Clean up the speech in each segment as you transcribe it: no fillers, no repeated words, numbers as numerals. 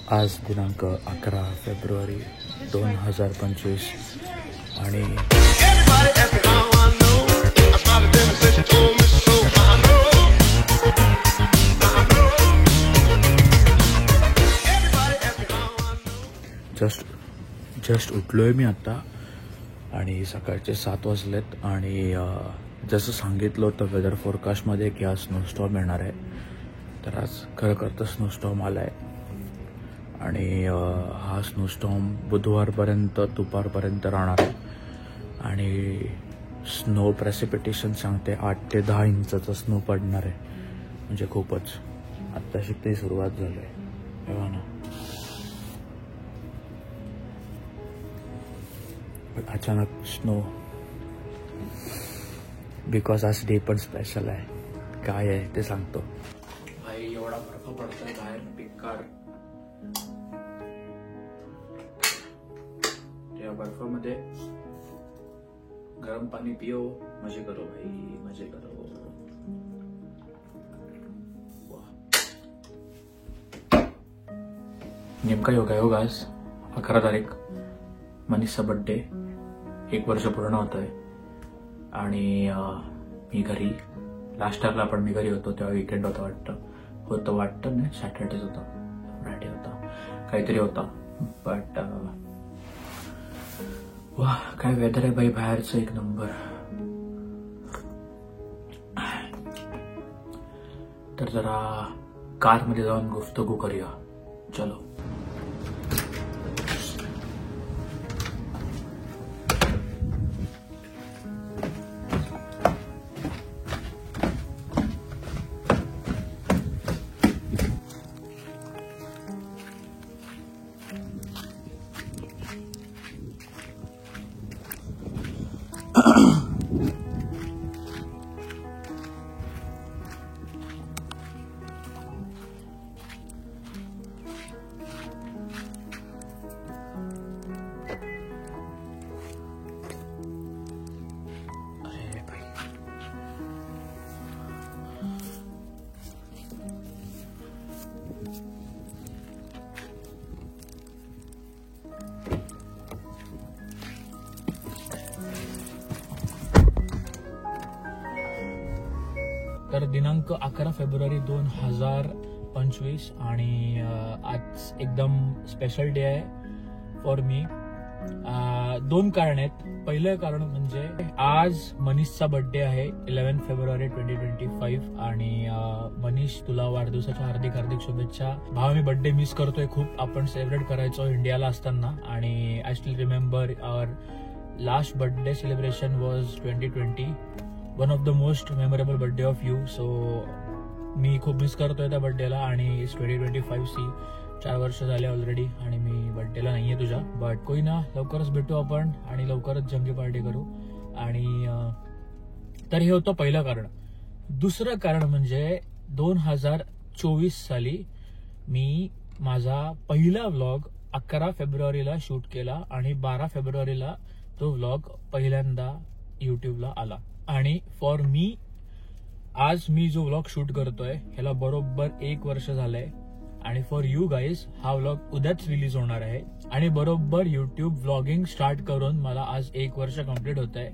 आज दिनांक 11 फेब्रुवारी 2025 आणि जस्ट उठलोय मी आता आणि सकाळचे 7 वाजलेत आणि जसं सांगितलं होतं वेदर फोरकास्टमध्ये की आज स्नोस्टॉर्म येणार आहे, तर आज खरं तर स्नोस्टॉर्म आला आहे आणि हा स्नोस्टॉर्म बुधवारपर्यंत दुपारपर्यंत राहणार आहे आणि स्नो प्रेसिपिटेशन सांगते 8 ते 10 इंचाचा स्नो पडणार आहे. म्हणजे खूपच आत्ताशी ते सुरुवात झाली आहे तेव्हा ना. अचानक स्नो बिकॉज आज डे पण स्पेशल आहे. काय आहे ते सांगतो. भाई एवढा बर्फ पडतोय बाहेर बेकार. या बर्फामध्ये गरम पाणी पिओ, मजे करो भाई, मजे करो. नेमका योग आहे आज 11 तारीख, मनीषचा बर्थडे. 1 वर्ष पूर्ण होत आहे आणि मी घरी लास्ट टाइमला पण मी घरी होतो तेव्हा वीकेंड होतं वाटतं नाही, सॅटर्डेच होता, फ्रायडे होता, काहीतरी होता. बट वा काय वेदर आहे बाई बाहेरचं, एक नंबर. तर जरा कारमध्ये जाऊन गुफ्तगू करूया, चलो. तर दिनांक 11 फेब्रुवारी 2025 आणि आज एकदम स्पेशल डे आहे फॉर मी. 2 कारण आहेत. पहिलं कारण म्हणजे आज मनीषचा बर्थडे आहे 11 फेब्रुवारी 2025 आणि मनीष तुला वाढदिवसाच्या हार्दिक शुभेच्छा. भावा मी बर्थडे मिस करतोय खूप. आपण सेलिब्रेट करायचो इंडियाला असताना आणि I still remember our last birthday celebration was 2020. One of the most memorable birthday of you. So मी खूप मिस करतोय त्या बर्थडेला आणि 2025 4 वर्ष झाले ऑलरेडी आणि मी बर्थडेला नाहीये तुझ्या. बट कोई ना, लवकरच भेटू आपण आणि लवकरच जंगी पार्टी करू. आणि तर हे होतं पहिलं कारण. दुसरं कारण म्हणजे 2024 साली मी माझा पहिला व्लॉग 11 फेब्रुवारीला शूट केला आणि 12 फेब्रुवारीला तो व्लॉग पहिल्यांदा युट्यूबला आला. आणि फॉर मी आज मी जो व्लॉग शूट करतोय ह्याला बरोबर 1 वर्ष झालंय आणि फॉर यू गाईज हा व्लॉग उद्याच रिलीज होणार आहे आणि बरोबर युट्यूब व्लॉगिंग स्टार्ट करून मला आज 1 वर्ष कम्प्लीट होत आहे.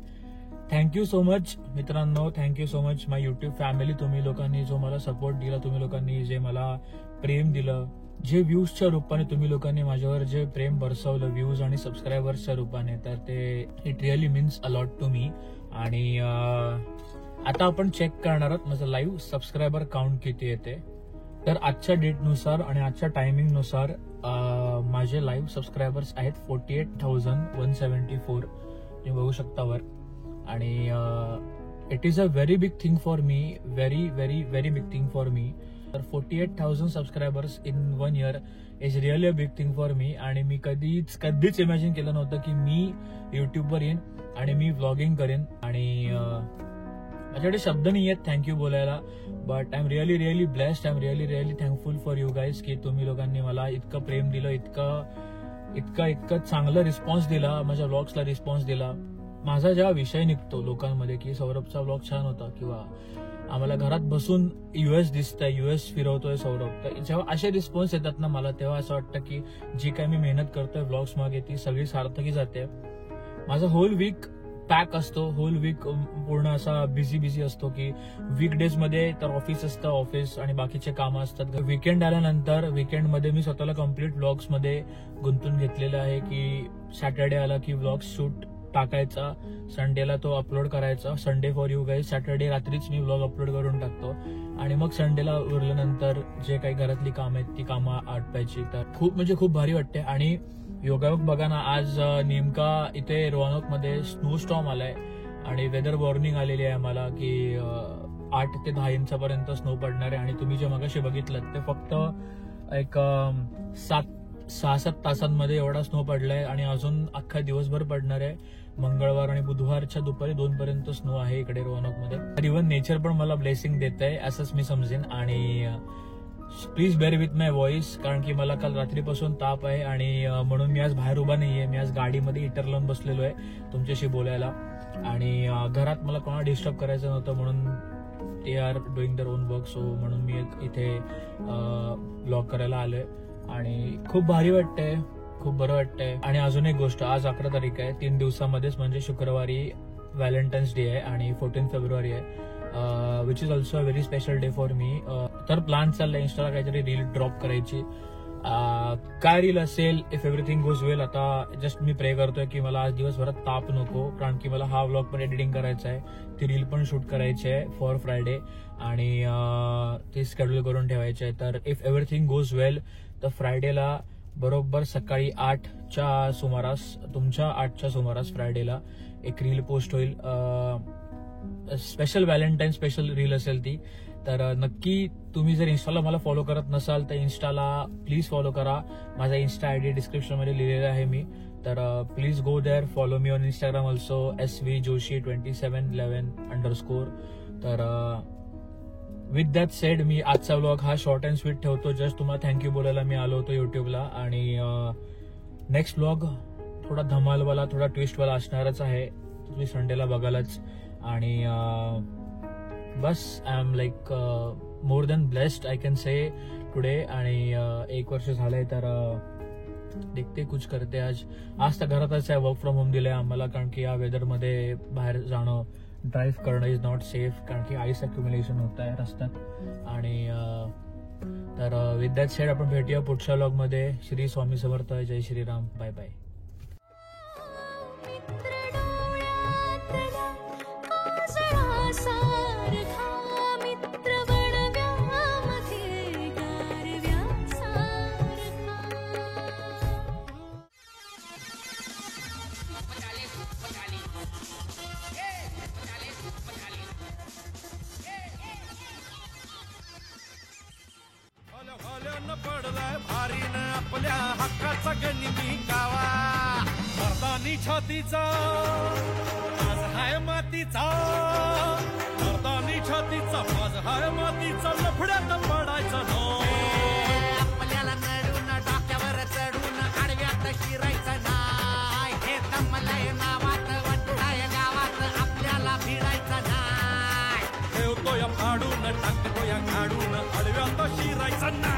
थँक्यू सो मच मित्रांनो, थँक्यू सो मच माय युट्यूब फॅमिली. तुम्ही लोकांनी जो मला सपोर्ट दिला, तुम्ही लोकांनी जे मला प्रेम दिलं, जे व्ह्यूजच्या रूपाने तुम्ही लोकांनी माझ्यावर जे प्रेम बरसवलं व्ह्यूज आणि सबस्क्रायबर्सच्या रूपाने, तर ते it really means a lot to me. आणि आता आपण चेक करणार आहोत माझं लाईव्ह सबस्क्रायबर काउंट किती येते. तर आजच्या डेटनुसार आणि आजच्या टायमिंगनुसार माझे लाईव्ह सबस्क्रायबर्स आहेत 48,174. तुम्ही बघू शकता वर. आणि it is a very big thing for me, very very very big thing for me. तर 48,000 subscribers in 1 year is really a big thing for me. आणि मी कधीच इमॅजिन केलं नव्हतं की मी युट्यूबवर येईन आणि मी व्लॉगिंग करेन. आणि माझ्याकडे शब्द नाही आहेत थँक्यू बोलायला, but I am really really blessed. I am really really thankful for you guys की तुम्ही लोकांनी मला इतकं प्रेम दिलं, इतकं चांगलं रिस्पॉन्स दिला, माझ्या व्लॉग्सला रिस्पॉन्स दिला. माझा जेव्हा विषय निघतो लोकांमध्ये की सौरभचा व्लॉग छान होता किंवा आम्हाला घरात बसून US दिसतंय, US फिरवतोय सौरभ. तर जेव्हा असे रिस्पॉन्स येतात ना मला, तेव्हा असं वाटतं की जी काही मी मेहनत करतोय व्लॉग्स मागे ती सगळी सार्थकी जाते. माझा होल वीक पॅक असतो, होल वीक पूर्ण असा बिझी असतो की वीकडेज मध्ये तर ऑफिस असतं, ऑफिस आणि बाकीचे कामं असतात. वीकेंड आल्यानंतर वीकेंडमध्ये मी स्वतःला कम्प्लीट व्लॉग्स मध्ये गुंतून घेतलेलं आहे की सॅटर्डे आला की व्लॉग्स शूट टाकायचा, संडेला तो अपलोड करायचा. Sunday for you guys, Saturday रात्रीच मी व्लॉग अपलोड करून टाकतो आणि मग संडेला उरल्यानंतर जे काही घरातली कामं आहेत ती कामं आटपायची. तर खूप भारी वाटते. आणि योगायोग बघा ना, आज नेमका इथे रोहनक मध्ये स्नो स्टॉर्म आलाय आणि वेदर वॉर्निंग आलेली आहे आम्हाला की 8 ते 10 इंचापर्यंत स्नो पडणार आहे. आणि तुम्ही जे मगाशी बघितलं ते फक्त एक 6-7 तासांमध्ये एवढा स्नो पडलाय आणि अजून अख्खा दिवसभर पडणार आहे. मंगळवार आणि बुधवारच्या दुपारी 2 पर्यंत स्नो आहे इकडे रोहनकमध्ये. तर इव्हन नेचर पण मला ब्लेसिंग देत आहे असंच मी समजेन. आणि please bear with my voice, कारण की मला काल रात्रीपासून ताप आहे आणि म्हणून मी आज बाहेर उभा नाहीये. मी आज गाडीमध्ये हीटर लावून बसलेलो आहे तुमच्याशी बोलायला. आणि घरात मला कोणाला डिस्टर्ब करायचं नव्हतं म्हणून ते are doing their own work, so म्हणून मी इथे व्लॉग करायला आलोय. आणि खूप भारी वाटतंय, खूप बरं वाटतंय. आणि अजून एक गोष्ट, आज 11 तारीख आहे, 3 दिवसामध्येच म्हणजे शुक्रवारी व्हॅलेंटाईन्स डे आहे आणि 14 फेब्रुवारी आहे, which is also a very special day for me. तर प्लॅन चाललाय इन्स्टाला काहीतरी रील ड्रॉप करायची. काय रील असेल, इफ एव्हरीथिंग गोज वेल. आता जस्ट मी प्रे करतोय की मला आज दिवसभरात ताप नको, कारण की मला हा व्लॉग पण एडिटिंग करायचा आहे, ती रील पण शूट करायची आहे फॉर फ्रायडे आणि ती शेड्यूल करून ठेवायची आहे. तर इफ एव्हरीथिंग गोज वेल तर फ्रायडेला बरोबर सकाळी 8च्या सुमारास, तुमच्या 8च्या सुमारास फ्रायडेला एक रील पोस्ट होईल. स्पेशल व्हॅलेंटाईन स्पेशल रील असेल ती. तर नक्की तुम्ही जर इन्स्टाला मला फॉलो करत नसाल तर इन्स्टाला प्लीज फॉलो करा. माझा इन्स्टा आयडी डिस्क्रिप्शन मध्ये लिहिलेला आहे मी. तर please go there, follow me on Instagram also, SV Joshi2711_. तर विथ दॅट सेड मी आजचा व्लॉग हा शॉर्ट अँड स्वीट ठेवतो. जस्ट तुम्हाला थँक्यू बोलायला मी आलो होतो युट्यूबला. आणि नेक्स्ट व्लॉग थोडा धमालवाला, थोडा ट्विस्टवाला असणारच आहे, तुम्ही संडेला बघालच. आणि बस I am like more than blessed I can say today. आणि 1 वर्ष झालंय तर देखते कुछ करते. आज तर घरातच आहे, वर्क फ्रॉम होम दिलंय आम्हाला, कारण की या वेदरमध्ये बाहेर जाणं, ड्राईव्ह करणं इज नॉट सेफ, कारण की आईस अक्युम्युलेशन होत आहे रस्त्यात. आणि तर विथ दॅट सेड आपण भेटूया पुढच्या व्लॉगमध्ये. श्री स्वामी समर्थ, जय श्रीराम, बाय बाय. पडलाय भारीन आपल्या हक्काचा गनिमी गावा. मर्दानी छातीचा आज हाय मातीचा, मर्दानी छातीचा आज हाय मातीचा, लफड्यात पडायचा नो. आपल्याला नडून डोक्यावर चढून आडव्यात शिरायचं नाय. हे दमलय नावात वट्टाय गावात आपल्याला भिडायचं नाय. ठेवतो या फाडून, टाकतो या काढून, आडव्यात शिरायचं नाय.